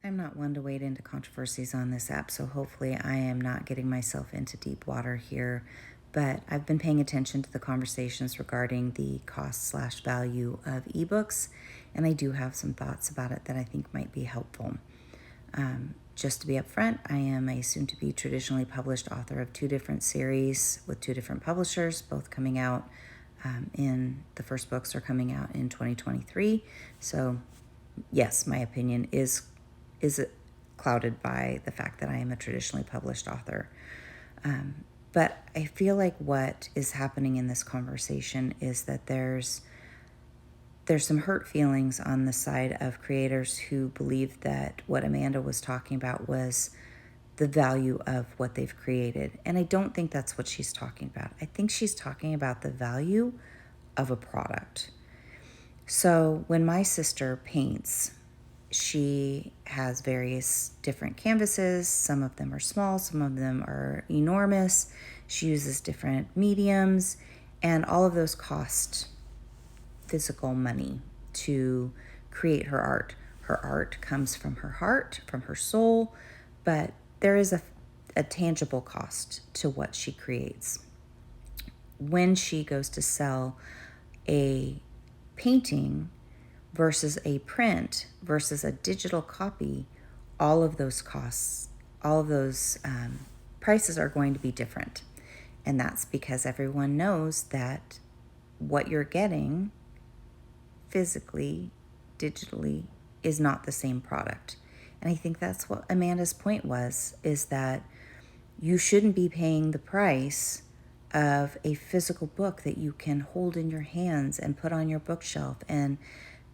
I'm not one to wade into controversies on this app, so hopefully I am not getting myself into deep water here. But I've been paying attention to the conversations regarding the cost/value of ebooks, and I do have some thoughts about it that I think might be helpful. Just to be upfront, I am a soon-to-be traditionally published author of 2 different series with 2 different publishers, both coming out the first books are coming out in 2023. So yes, my opinion is clouded by the fact that I am a traditionally published author. But I feel like what is happening in this conversation is that there's some hurt feelings on the side of creators who believe that what Amanda was talking about was the value of what they've created. And I don't think that's what she's talking about. I think she's talking about the value of a product. So when my sister paints, she has various different canvases. Some of them are small, some of them are enormous. She uses different mediums, and all of those cost physical money to create her art. Her art comes from her heart, from her soul, but there is a tangible cost to what she creates. When she goes to sell a painting versus a print versus a digital copy, all of those costs, all of those prices are going to be different. And that's because everyone knows that what you're getting physically, digitally, is not the same product. And I think that's what Amanda's point was, is that you shouldn't be paying the price of a physical book that you can hold in your hands and put on your bookshelf and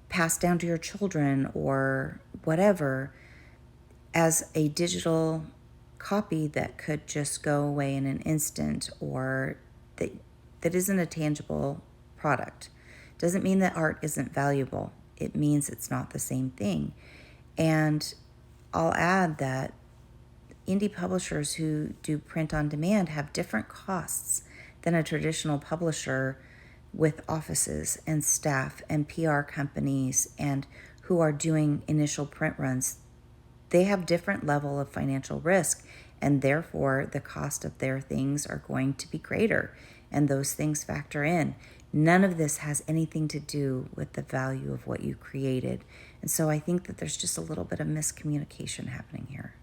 pass down to your children or whatever, as a digital copy that could just go away in an instant, or that isn't a tangible product. Doesn't mean that art isn't valuable. It means it's not the same thing. And I'll add that indie publishers who do print on demand have different costs than a traditional publisher with offices and staff and PR companies and who are doing initial print runs. They have different level of financial risk, and therefore the cost of their things are going to be greater, and those things factor in. None of this has anything to do with the value of what you created. And so I think that there's just a little bit of miscommunication happening here.